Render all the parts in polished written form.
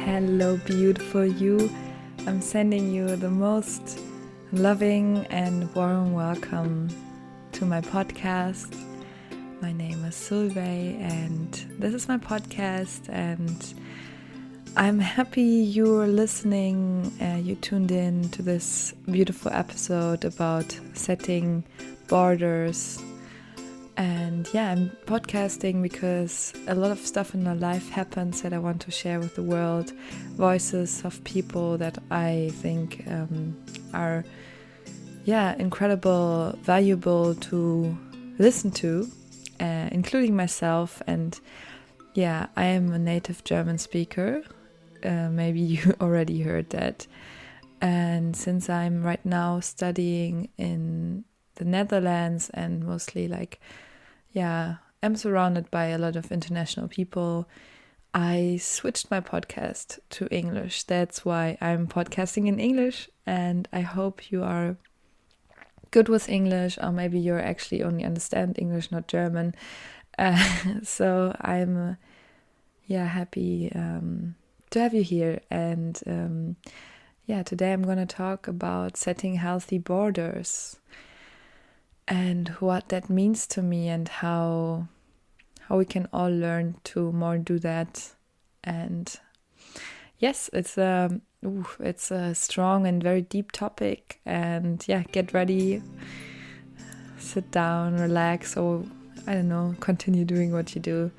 Hello, beautiful you. I'm sending you the most loving and warm welcome to my podcast. My name is Solveig and this is my podcast, and I'm happy you're listening. You tuned in to this beautiful episode about setting borders. And yeah, I'm podcasting because a lot of stuff in my life happens that I want to share with the world. Voices of people that I think are incredible, valuable to listen to, including myself. And yeah, I am a native German speaker. Maybe you already heard that. And since I'm right now studying in the Netherlands and mostly I'm surrounded by a lot of international people, I switched my podcast to English. That's why I'm podcasting in English, and I hope you are good with English, or maybe you're actually only understand English, not German. So I'm happy to have you here. And today I'm going to talk about setting healthy borders and what that means to me, and how we can all learn to more do that. And yes, it's a strong and very deep topic. And get ready, sit down, relax, or I don't know, continue doing what you do,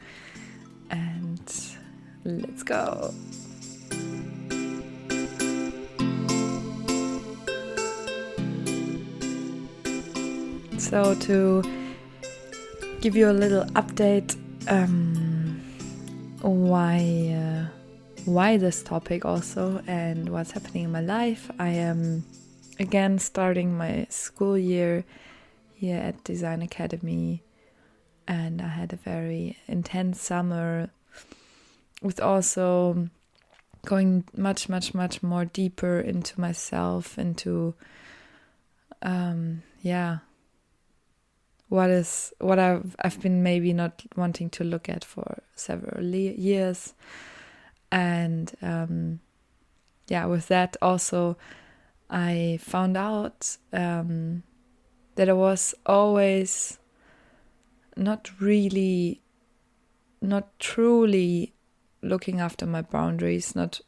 and let's go. So to give you a little update, why this topic also and what's happening in my life. I am again starting my school year here at Design Academy, and I had a very intense summer with also going much more deeper into myself, into what I've been maybe not wanting to look at for several years. And with that also I found out that I was always not truly looking after my boundaries, not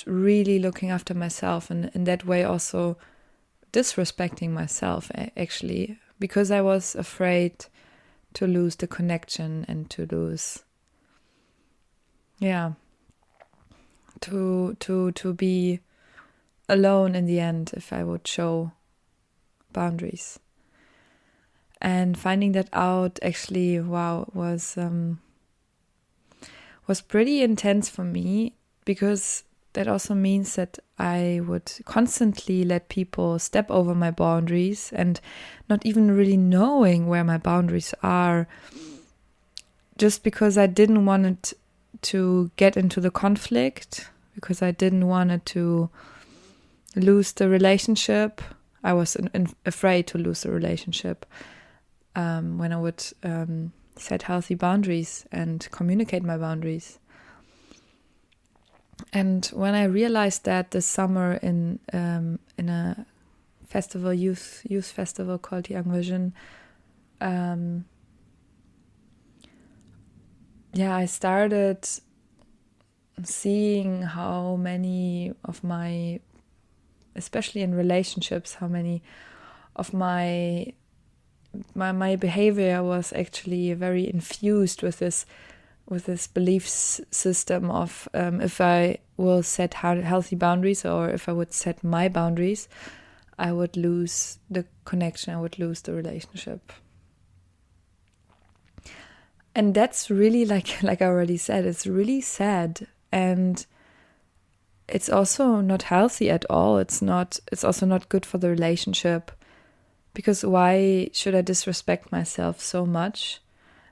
really looking after myself, and in that way also disrespecting myself actually, because I was afraid to lose the connection and to lose to be alone in the end if I would show boundaries. And finding that out actually was pretty intense for me, because that also means that I would constantly let people step over my boundaries and not even really knowing where my boundaries are, just because I didn't want it to get into the conflict, because I didn't want it to lose the relationship. I was afraid to lose the relationship when I would set healthy boundaries and communicate my boundaries. And when I realized that this summer in a festival, youth festival called Young Vision, I started seeing how many of my, especially in relationships, how many of my behavior was actually very infused with this belief system of if I will set healthy boundaries, or if I would set my boundaries, I would lose the connection, I would lose the relationship. And that's really, like I already said, it's really sad, and it's also not healthy at all. It's also not good for the relationship, because why should I disrespect myself so much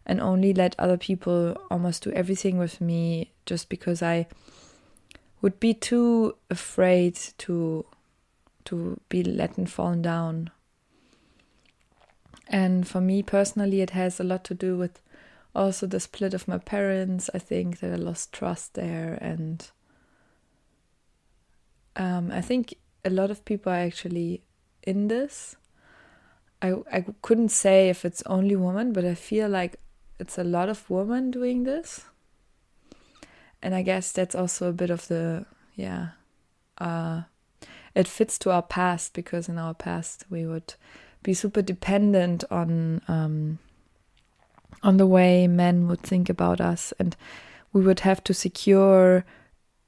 and only let other people almost do everything with me just because I would be too afraid to be let and fallen down. And for me personally, it has a lot to do with also the split of my parents. I think that I lost trust there, and I think a lot of people are actually in this. I couldn't say if it's only women, but I feel like it's a lot of women doing this. And I guess that's also a bit of the, it fits to our past, because in our past we would be super dependent on the way men would think about us, and we would have to secure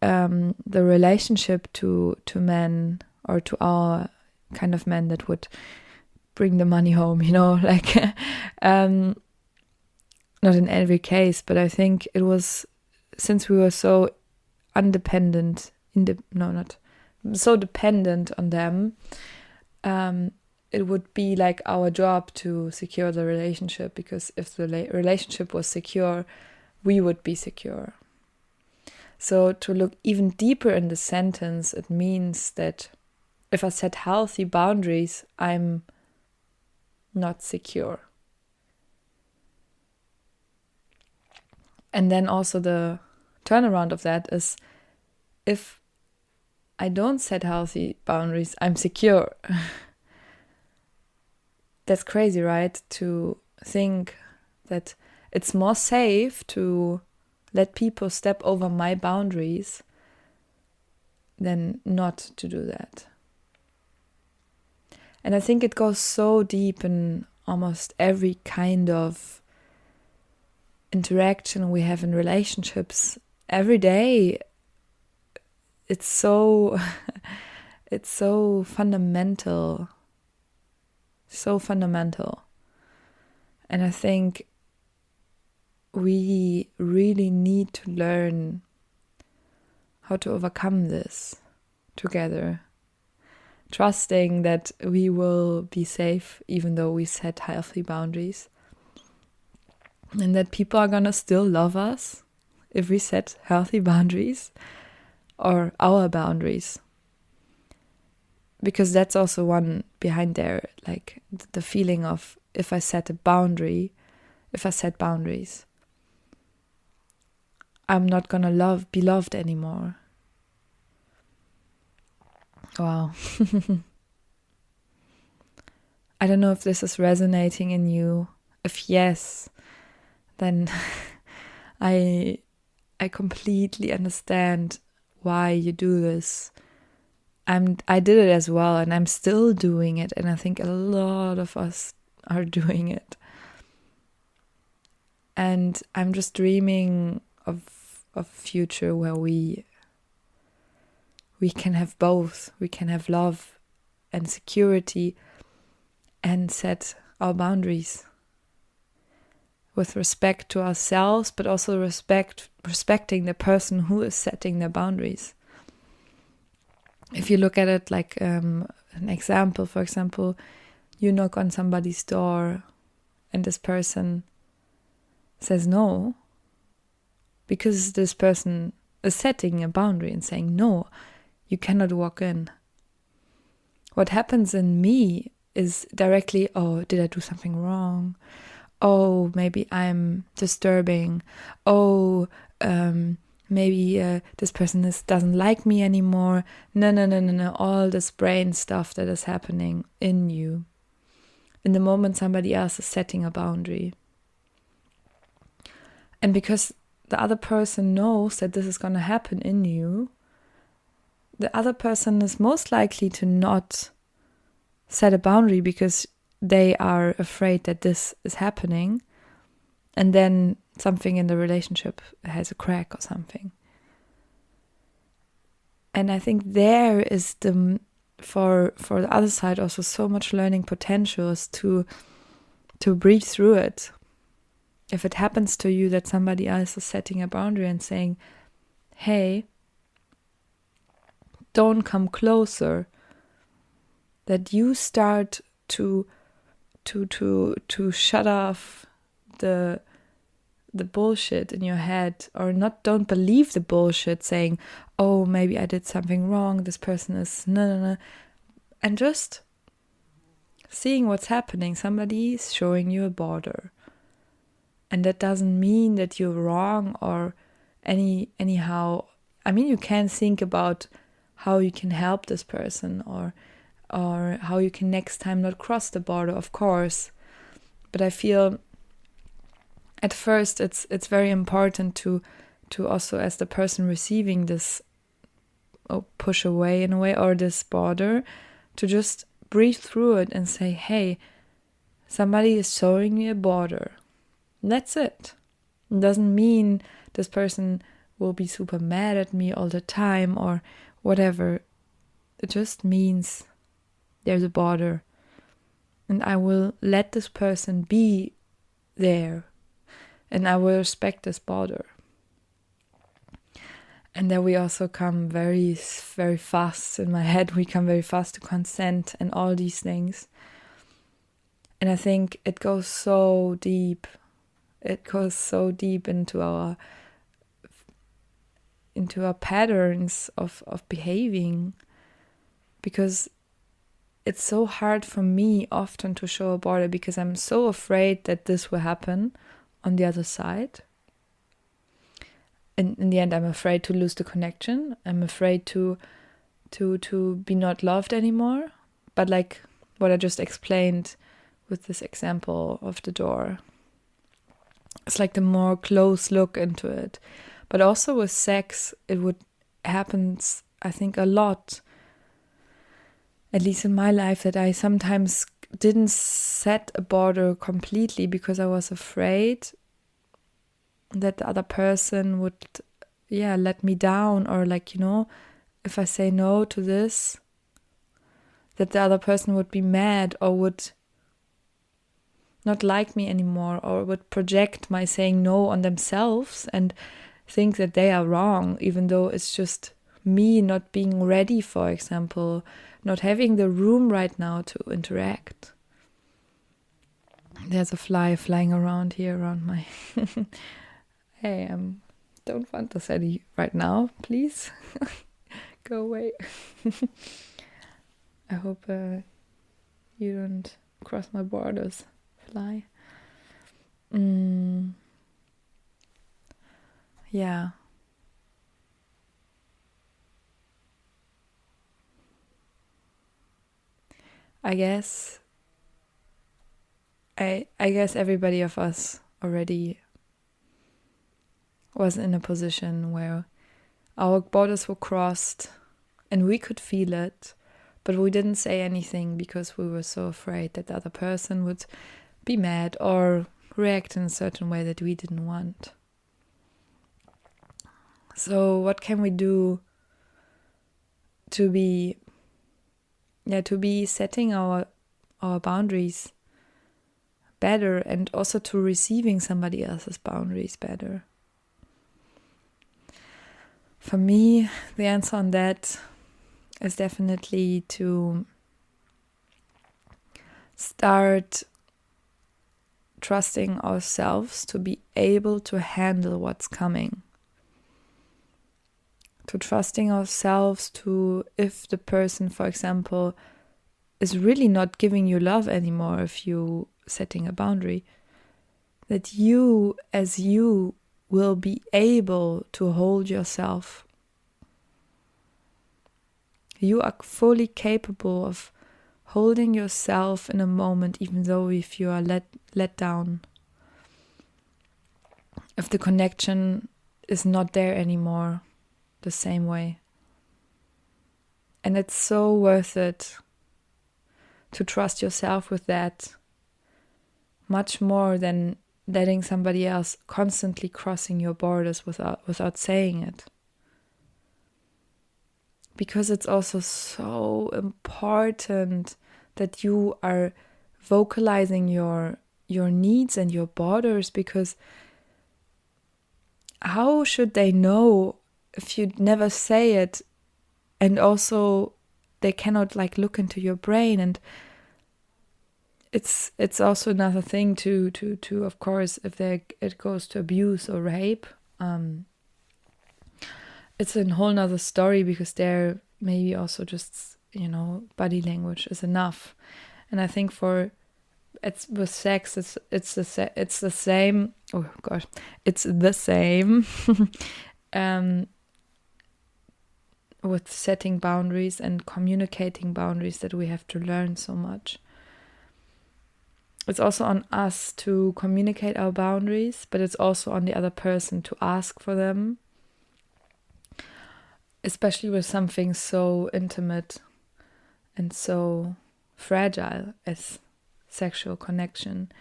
the relationship to men, or to our kind of men that would bring the money home, like not in every case, but I think it was, since we were so undependent, so dependent on them, it would be like our job to secure the relationship, because if the relationship was secure, we would be secure. So to look even deeper in the sentence, it means that if I set healthy boundaries, I'm not secure. And then also the turnaround of that is, if I don't set healthy boundaries, I'm secure. That's crazy, right? To think that it's more safe to let people step over my boundaries than not to do that. And I think it goes so deep in almost every kind of interaction we have in relationships every day. It's so it's so fundamental. So fundamental. And I think we really need to learn how to overcome this together, trusting that we will be safe even though we set healthy boundaries, and that people are gonna still love us if we set healthy boundaries, or our boundaries. Because that's also one behind there, like the feeling of, if I set boundaries, I'm not gonna be loved anymore. Wow. I don't know if this is resonating in you. If yes, then I completely understand why you do this. I did it as well, and I'm still doing it, and I think a lot of us are doing it. And I'm just dreaming of a future where we can have both. We can have love and security and set our boundaries with respect to ourselves, but also respecting the person who is setting their boundaries. If you look at it like an example, for example, you knock on somebody's door and this person says no, because this person is setting a boundary and saying, no, you cannot walk in. What happens in me is directly, oh, did I do something wrong? Oh, maybe I'm disturbing. Oh, maybe this person doesn't like me anymore. No. All this brain stuff that is happening in you in the moment somebody else is setting a boundary. And because the other person knows that this is going to happen in you, the other person is most likely to not set a boundary because they are afraid that this is happening, and then something in the relationship has a crack or something. And I think there is for the other side also so much learning potentials to breathe through it. If it happens to you that somebody else is setting a boundary and saying, hey, don't come closer, that you start to shut off the bullshit in your head, or don't believe the bullshit saying, oh, maybe I did something wrong, this person is no, and just seeing what's happening. Somebody is showing you a border. And that doesn't mean that you're wrong or anyhow. I mean, you can think about how you can help this person or how you can next time not cross the border, of course. But I feel at first it's very important to also, as the person receiving this push away in a way, or this border, to just breathe through it and say, hey, somebody is showing me a border. That's it. It doesn't mean this person will be super mad at me all the time or whatever. It just means there's a border. And I will let this person be there. And I will respect this border. And then we also come very, very fast in my head. We come very fast to consent and all these things. And I think it goes so deep. It goes so deep into our patterns of behaving, because it's so hard for me often to show a border because I'm so afraid that this will happen on the other side. And in the end, I'm afraid to lose the connection. I'm afraid to be not loved anymore. But like what I just explained with this example of the door, it's like the more close look into it. But also with sex, it would happen, I think, a lot, at least in my life, that I sometimes didn't set a border completely because I was afraid that the other person would, let me down, or like, if I say no to this, that the other person would be mad or would not like me anymore, or would project my saying no on themselves and think that they are wrong, even though it's just me not being ready, for example, not having the room right now to interact. There's a fly flying around here around my hey, don't want this any right now, please. Go away. I hope you don't cross my borders, fly. Yeah. I guess everybody of us already was in a position where our borders were crossed and we could feel it, but we didn't say anything because we were so afraid that the other person would be mad or react in a certain way that we didn't want. So what can we do to be setting our boundaries better, and also to receiving somebody else's boundaries better? For me, the answer on that is definitely to start trusting ourselves to be able to handle what's coming. To trusting ourselves to, if the person, for example, is really not giving you love anymore, if you setting a boundary, that you as you will be able to hold yourself. You are fully capable of holding yourself in a moment, even though if you are let down, if the connection is not there anymore the same way. And it's so worth it to trust yourself with that, much more than letting somebody else constantly crossing your borders without saying it. Because it's also so important that you are vocalizing your needs and your borders, because how should they know if you never say it? And also they cannot like look into your brain, and it's also another thing to of course, if it goes to abuse or rape, it's a whole nother story, because there maybe also just body language is enough. And I think with sex, it's the same. Oh gosh, it's the same. With setting boundaries and communicating boundaries, that we have to learn so much. It's also on us to communicate our boundaries, but it's also on the other person to ask for them, especially with something so intimate and so fragile as sexual connection.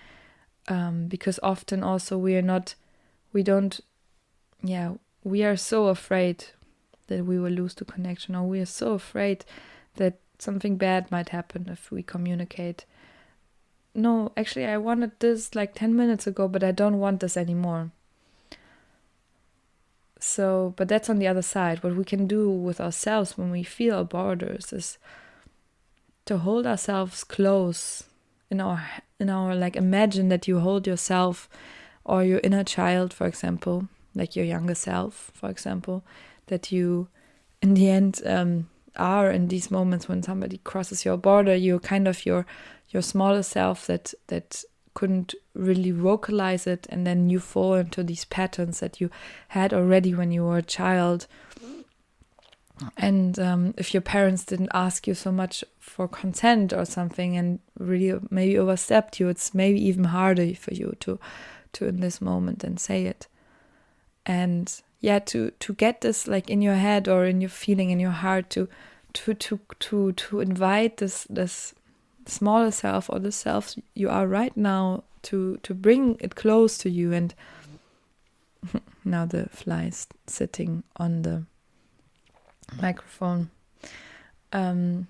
Because often also we are so afraid that we will lose the connection, or we are so afraid that something bad might happen if we communicate. No, actually I wanted this like 10 minutes ago, but I don't want this anymore. So, but that's on the other side. What we can do with ourselves when we feel our borders is to hold ourselves close in our like, imagine that you hold yourself or your inner child, for example, like your younger self, for example, that you in the end are in these moments when somebody crosses your border. You're kind of your smaller self that couldn't really vocalize it, and then you fall into these patterns that you had already when you were a child. And if your parents didn't ask you so much for consent or something and really maybe overstepped you, it's maybe even harder for you to in this moment and say it. And yeah, to get this like in your head or in your feeling, in your heart, to invite this smaller self or the self you are right now to bring it close to you. And now the fly is sitting on the microphone. To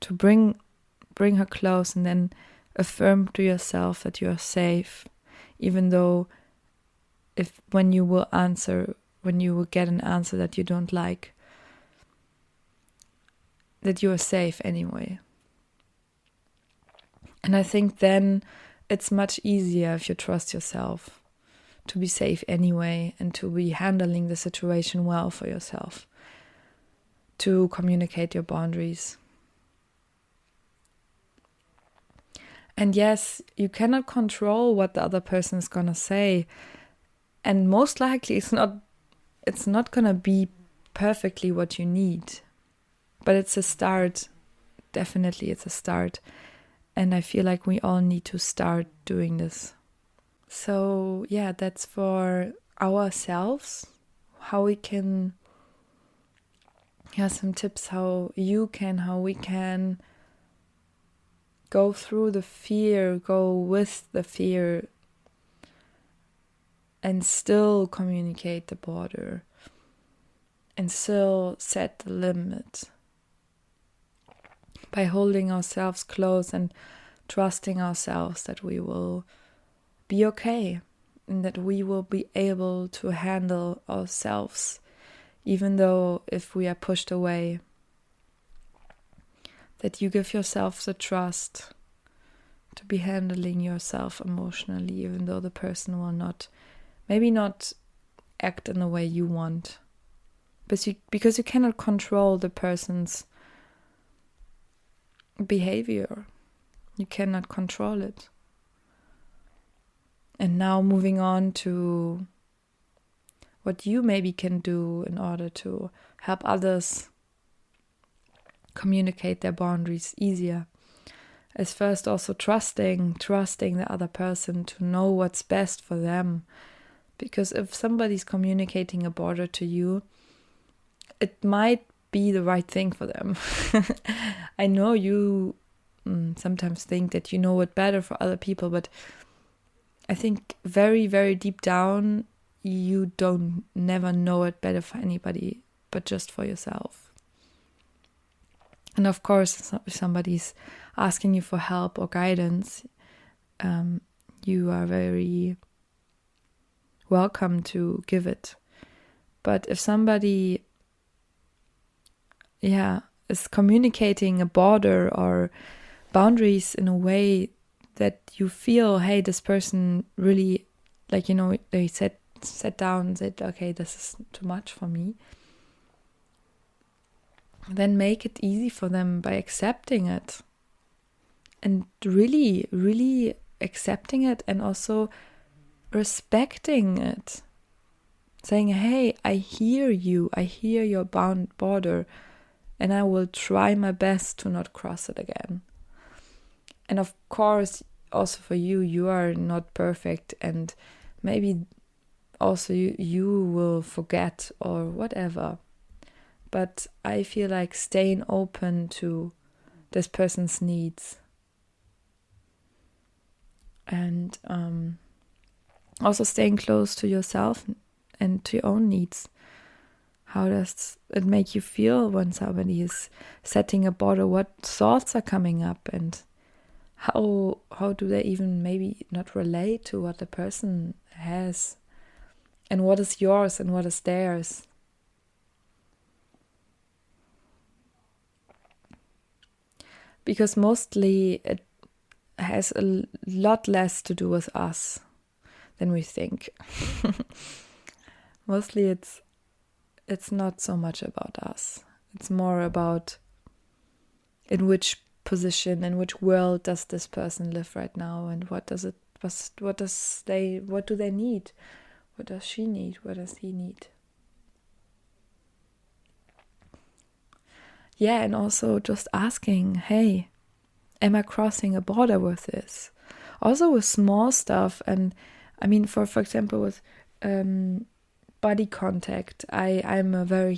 bring her close, and then affirm to yourself that you are safe, even though when you will get an answer that you don't like, that you are safe anyway. And I think then it's much easier if you trust yourself to be safe anyway, and to be handling the situation well for yourself, to communicate your boundaries. And yes, you cannot control what the other person is gonna say, and most likely it's not gonna be perfectly what you need, but it's a start. Definitely it's a start, and I feel like we all need to start doing this. So yeah, that's for ourselves, how we can, some tips how we can go through the fear, go with the fear, and still communicate the border, and still set the limit by holding ourselves close and trusting ourselves that we will be okay, and that we will be able to handle ourselves, even though if we are pushed away, that you give yourself the trust to be handling yourself emotionally, even though the person will maybe not act in the way you want, because you cannot control the person's behavior. You cannot control it. And now moving on to what you maybe can do in order to help others communicate their boundaries easier, is first also trusting the other person to know what's best for them. Because if somebody's communicating a border to you, it might be the right thing for them. I know you sometimes think that you know it better for other people, but I think very, very deep down, you don't never know it better for anybody, but just for yourself. And of course, if somebody's asking you for help or guidance, you are very welcome to give it. But if somebody, is communicating a border or boundaries in a way that you feel, hey, this person really, they sat down and said, okay, this is too much for me, then make it easy for them by accepting it. And really, really accepting it, and also respecting it. Saying, hey, I hear you. I hear your border. And I will try my best to not cross it again. And of course, also for you, you are not perfect. And maybe also you will forget or whatever. But I feel like staying open to this person's needs. And also staying close to yourself and to your own needs. How does it make you feel when somebody is setting a border? What thoughts are coming up, and how do they even maybe not relate to what the person has, and what is yours and what is theirs? Because mostly it has a lot less to do with us than we think. Mostly it's not so much about us. It's more about in which position, in which world does this person live right now, and what do they need? What does she need? What does he need? Yeah, and also just asking, hey, am I crossing a border with this? Also with small stuff, and I mean, for example, with body contact. I'm a very,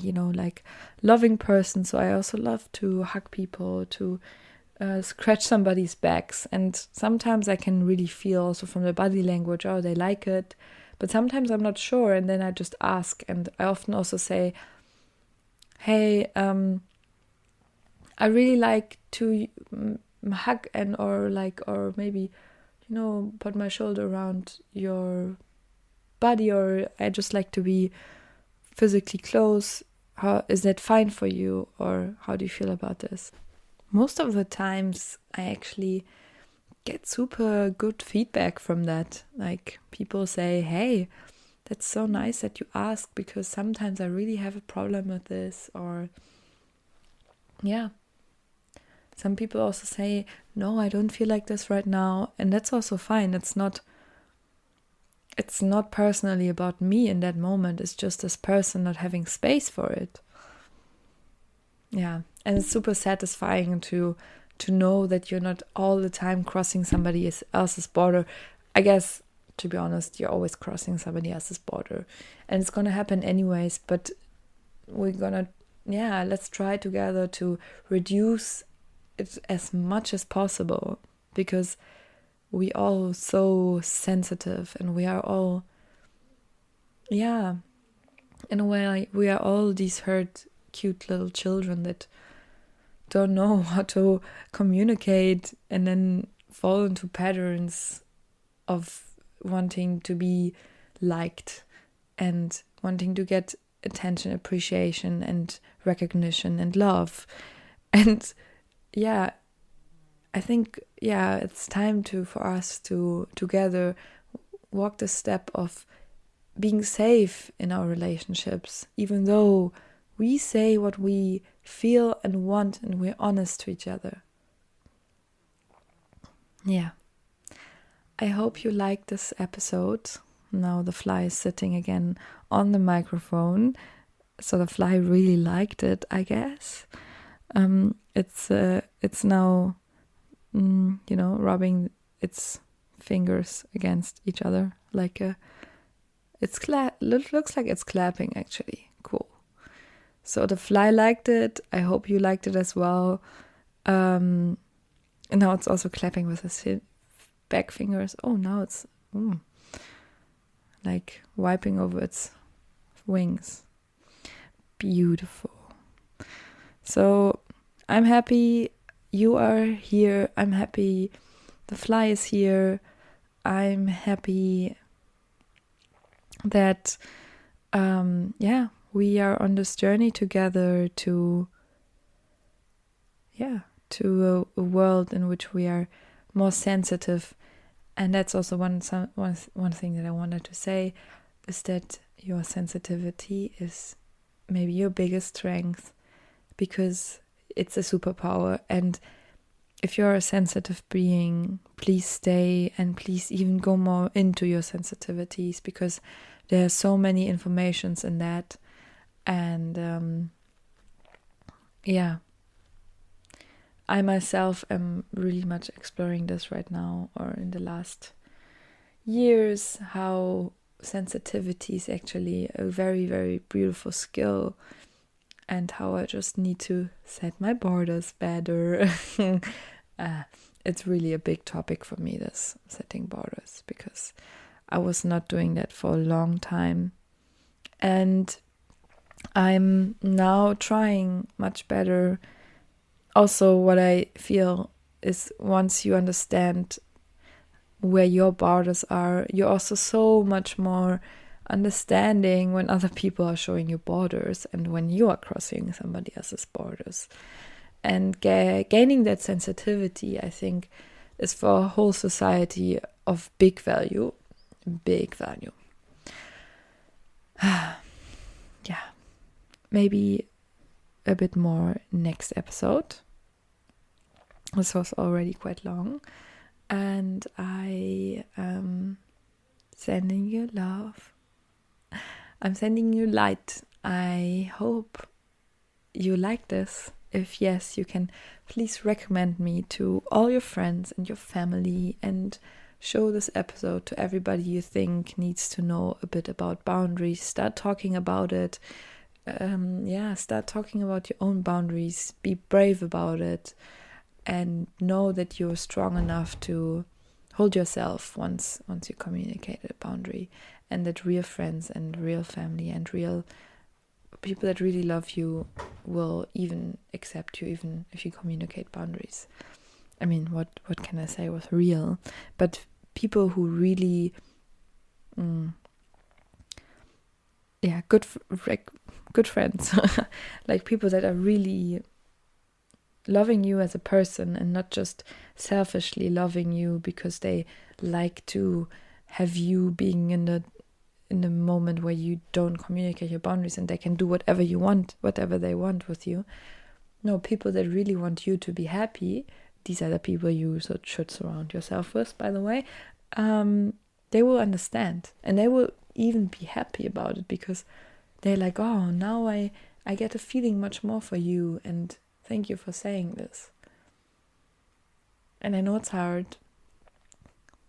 loving person, so I also love to hug people, to scratch somebody's backs, and sometimes I can really feel also from the body language, oh, they like it, but sometimes I'm not sure, and then I just ask, and I often also say, hey, I really like to hug or maybe, put my shoulder around your body, or I just like to be physically close. How is that fine for you, or how do you feel about this? Most of the times I actually get super good feedback from that. Like, people say, hey, that's so nice that you ask, because sometimes I really have a problem with this. Or yeah, some people also say, no, I don't feel like this right now, and that's also fine. It's not personally about me in that moment. It's just this person not having space for it. Yeah, and it's super satisfying to know that you're not all the time crossing somebody else's border. I guess, to be honest, you're always crossing somebody else's border, and it's gonna happen anyways, but let's try together to reduce it as much as possible, because we all so sensitive, and we are all, in a way, we are all these hurt, cute little children that don't know how to communicate, and then fall into patterns of wanting to be liked and wanting to get attention, appreciation, and recognition and love. And I think, it's time for us to together walk the step of being safe in our relationships, even though we say what we feel and want, and we're honest to each other. Yeah. I hope you liked this episode. Now the fly is sitting again on the microphone, so the fly really liked it, I guess. It's now rubbing its fingers against each other, like looks like it's clapping, actually. Cool. So the fly liked it. I hope you liked it as well. And now it's also clapping with its back fingers. Oh, now it's like wiping over its wings. Beautiful. So I'm happy you are here. I'm happy the fly is here. I'm happy that we are on this journey together to a world in which we are more sensitive. And that's also one thing that I wanted to say, is that your sensitivity is maybe your biggest strength, because it's a superpower. And if you're a sensitive being, please stay and please even go more into your sensitivities, because there are so many informations in that. And I myself am really much exploring this right now, or in the last years, how sensitivity is actually a very, very beautiful skill, and how I just need to set my borders better. It's really a big topic for me, this setting borders, because I was not doing that for a long time. And I'm now trying much better. Also, what I feel is, once you understand where your borders are, you're also so much more understanding when other people are showing you borders and when you are crossing somebody else's borders. And gaining that sensitivity, I think, is for a whole society of big value. Big value. Yeah. Maybe a bit more next episode. This was already quite long. And I am sending you love. I'm sending you light. I hope you like this. If yes, you can please recommend me to all your friends and your family, and show this episode to everybody you think needs to know a bit about boundaries. Start talking about it. Start talking about your own boundaries. Be brave about it, and know that you're strong enough to hold yourself once you communicate a boundary, and that real friends and real family and real people that really love you will even accept you, even if you communicate boundaries. I mean, what can I say was real? But people who really, good friends, like people that are really loving you as a person, and not just selfishly loving you because they like to have you being in the moment where you don't communicate your boundaries, and they can do whatever they want with you. No, people that really want you to be happy, these are the people you should surround yourself with, by the way. They will understand, and they will even be happy about it, because they're like, oh, now I get a feeling much more for you, and thank you for saying this. And I know it's hard,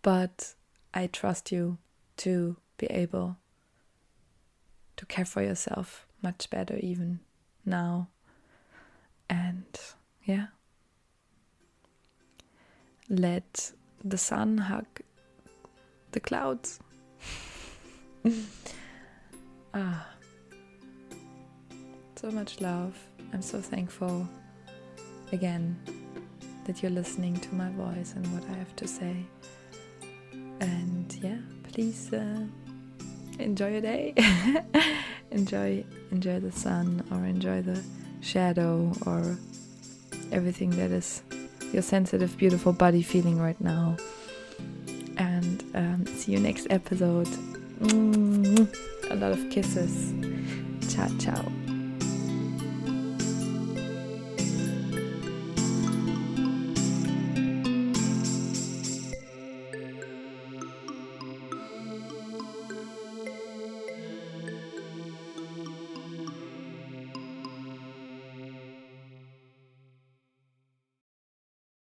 but I trust you to be able to care for yourself much better even now. And let the sun hug the clouds. So much love. I'm so thankful again that you're listening to my voice and what I have to say. And please enjoy your day. enjoy the sun, or enjoy the shadow, or everything that is your sensitive, beautiful body feeling right now. And see you next episode. A lot of kisses. Ciao, ciao.